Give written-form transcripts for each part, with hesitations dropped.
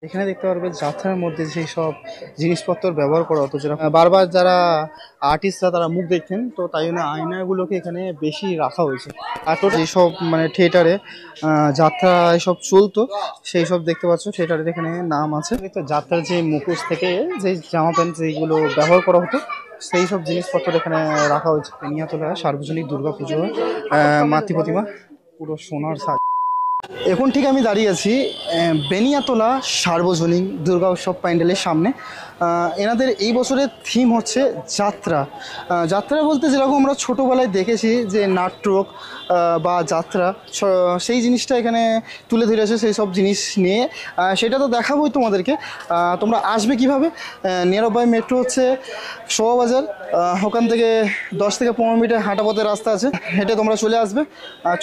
এখানে দেখতে পারবে যাত্রার মধ্যে সেই সব জিনিসপত্র ব্যবহার করা হতো, যেরকম বারবার যারা আর্টিস্টরা তারা মুখ দেখতেন, তো তাই জন্য আয়নাগুলোকে এখানে বেশি রাখা হয়েছে। আর তো যেসব মানে থিয়েটারে যাত্রা এসব চলতো সেই সব দেখতে পাচ্ছ থিয়েটারের এখানে নাম আছে। তো যাত্রার যে মুখোশ থেকে যে জামা প্যান্ট যেগুলো ব্যবহার করা হতো সেই সব জিনিসপত্র এখানে রাখা হয়েছে। বেনিয়াতলা সার্বজনিক দুর্গাপুজো মাতৃ প্রতিমা পুরো সোনার সাজ। এখন ঠিক আমি দাঁড়িয়ে আছি বেনিয়াতলা সার্বজনীন দুর্গা উৎসব প্যান্ডেলের সামনে। এনাদের এই বছরের থিম হচ্ছে যাত্রা। যাত্রা বলতে যেরকম আমরা ছোটোবেলায় দেখেছি যে নাটক বা যাত্রা, সেই জিনিসটা এখানে তুলে ধরেছে। সেই সব জিনিস নিয়ে সেটা তো দেখাবোই তোমাদেরকে। তোমরা আসবে কিভাবে? নিয়ার বাই মেট্রো হচ্ছে শোভাবাজার, ওখান থেকে 10 থেকে 15 মিনিটের হাঁটা পথের রাস্তা আছে, হেঁটে তোমরা চলে আসবে।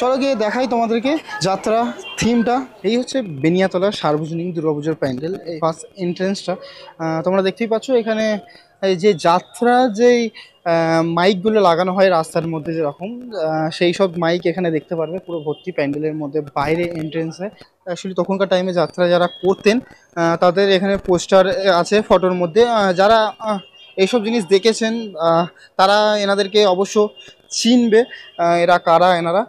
চলো গিয়ে দেখাই তোমাদেরকে যাত্রা থিমটা। এই হচ্ছে বেনিয়াতলা সার্বজনীন দুর্গাপুজোর প্যান্ডেল। এই ফার্স্ট এন্ট্রেন্সটা তোমরা দেখতেই পাচ্ছ। এখানে এই যে যাত্রা যেই মাইকগুলো লাগানো হয় রাস্তার মধ্যে যেরকম, সেই সব মাইক এখানে দেখতে পারবে পুরো ভর্তি প্যান্ডেলের মধ্যে। বাইরে এন্ট্রেন্সে অ্যাকচুয়ালি তখনকার টাইমে যাত্রা যারা করতেন তাদের এখানে পোস্টার আছে ফটোর মধ্যে। যারা এইসব জিনিস দেখেছেন তারা এনাদেরকে অবশ্য চিনবে, এরা কারা এনারা।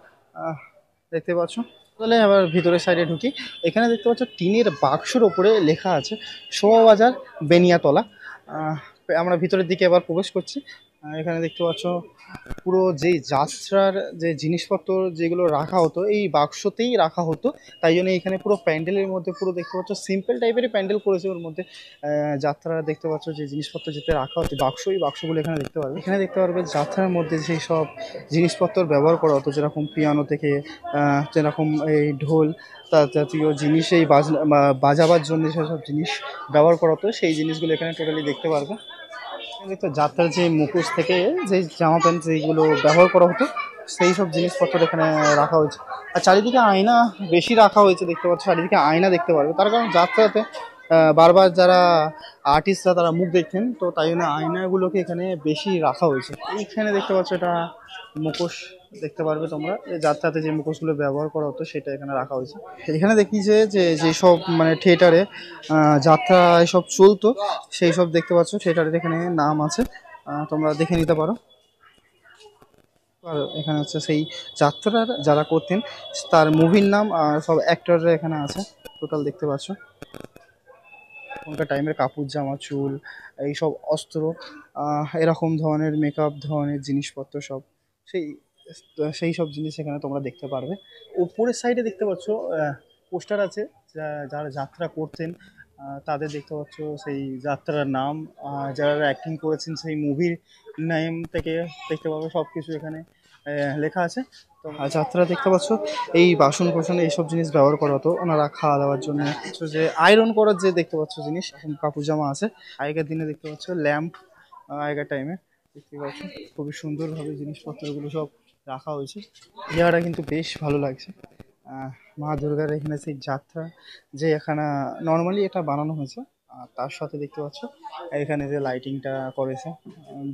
দেখতে পাচ্ছ। তাহলে আবার ভিতরের সাইডে ঢুকি। এখানে দেখতে পাচ্ছ টিনের বাক্সর ওপরে লেখা আছে শোভাবাজার বেনিয়াতলা। আমরা ভিতরের দিকে এবার প্রবেশ করছি। এখানে দেখতে পাচ্ছ পুরো যেই যাত্রার যে জিনিসপত্র যেগুলো রাখা হতো এই বাক্সতেই রাখা হতো, তাই জন্য এখানে পুরো প্যান্ডেলের মধ্যে পুরো দেখতে পাচ্ছ সিম্পল টাইপেরই প্যান্ডেল করেছে। ওর মধ্যে যাত্রা দেখতে পাচ্ছ যে জিনিসপত্র যেতে রাখা হতো বাক্স, এই বাক্সগুলো এখানে দেখতে পারবে। এখানে দেখতে পারবে যাত্রার মধ্যে সেই সব জিনিসপত্র ব্যবহার করা হতো, যেরকম পিয়ানো থেকে যেরকম এই ঢোল তার জাতীয় জিনিস, এই বাজাবার জন্য সেসব জিনিস ব্যবহার করা হতো, সেই জিনিসগুলো এখানে টোটালি দেখতে পারবে। তো যাত্রার যে মুখোশ থেকে যে জামা প্যান্ট যেগুলো ব্যবহার করা হতো সেই সব জিনিসপত্র এখানে রাখা হয়েছে। আর চারিদিকে আয়না বেশি রাখা হয়েছে, দেখতে পাচ্ছ চারিদিকে আয়না দেখতে পারবে। তার কারণ যাত্রাতে বারবার যারা আর্টিস্টরা তারা মুখ দেখতেন, তো তাই জন্য আয়নাগুলোকে এখানে বেশি রাখা হয়েছে। এইখানে দেখতে পাচ্ছ এটা মুখোশ দেখতে পারবে তোমরা। যাত্রাতে যে মুখোশগুলো ব্যবহার করা হতো সেটা এখানে রাখা হয়েছে। এখানে দেখি যে যেসব মানে থিয়েটারে যাত্রা এসব চলতো সেই সব দেখতে পাচ্ছ থিয়েটারের এখানে নাম আছে, তোমরা দেখে নিতে পারো। আর এখানে হচ্ছে সেই যাত্রার যারা করতেন তার মুভির নাম আর সব অ্যাক্টররা এখানে আছে টোটাল দেখতে পাচ্ছ। এখনকার টাইমের কাপড় জামা চুল এইসব অস্ত্র এরকম ধরনের মেকআপ ধরনের জিনিসপত্র সব সেই সেই সব জিনিস এখানে তোমরা দেখতে পারবে। ওপরের সাইডে দেখতে পাচ্ছ পোস্টার আছে, যারা যাত্রা করতেন তাদের দেখতে পাচ্ছ সেই যাত্রার নাম, যারা অ্যাক্টিং করেছেন সেই মুভির নেম থেকে দেখতে পাবে, সব কিছু এখানে লেখা আছে। তো যাত্রা দেখতে পাচ্ছ এই বাসন কোসন এইসব জিনিস ব্যবহার করা হতো ওনারা খাওয়া দাওয়ার জন্য। যে আয়রন করার যে দেখতে পাচ্ছ জিনিস কাপড় জামা আছে। আগেকার দিনে দেখতে পাচ্ছ ল্যাম্প, আগেকার টাইমে দেখতে পাচ্ছ খুবই সুন্দরভাবে জিনিসপত্রগুলো সব রাখা হয়েছে। জায়গাটা কিন্তু বেশ ভালো লাগছে। মা দুর্গার এখানে সেই যাত্রা যে এখানে নর্মালি এটা বানানো হয়েছে, আর তার সাথে দেখতে পাচ্ছ এখানে যে লাইটিংটা করেছে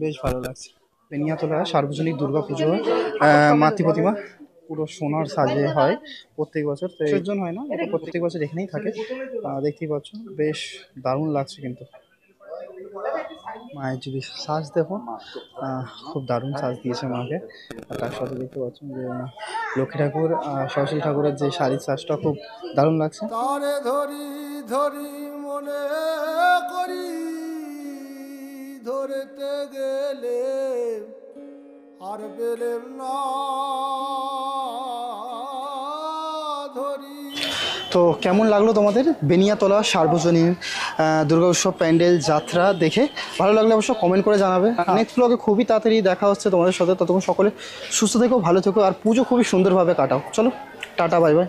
বেশ ভালো লাগছে। বেনিয়াতলা সার্বজনীন দুর্গাপুজো মাতৃ প্রতিমা পুরো সোনার সাজে হয় প্রত্যেক বছর, তো একজন হয় না, এটা প্রত্যেক বছর এখানেই থাকে। দেখতেই পাচ্ছ বেশ দারুণ লাগছে কিন্তু। মায়ের যদি সাজ দেখো খুব দারুণ সাজ দিয়েছে মাকে। আর তার সাথে দেখতে পাচ্ছ যে লক্ষ্মী ঠাকুর সরস্বতী ঠাকুরের যে শাড়ির সাজটা খুব দারুণ লাগছে। তারে ধরি ধরি মনে করি ধরতে গেলে আর পেলেম না ধরি। তো কেমন লাগলো তোমাদের বেনিয়াতলা সার্বজনীন দুর্গা উৎসব প্যান্ডেল যাত্রা দেখে? ভালো লাগলে অবশ্য কমেন্ট করে জানাবে। নেক্সট ব্লগে খুবই তাড়াতাড়ি দেখা হচ্ছে তোমাদের সাথে, ততক্ষণ সকলে সুস্থ থেকো, ভালো থেকো, আর পুজো খুবই সুন্দরভাবে কাটাও। চলো টাটা, বাই বাই।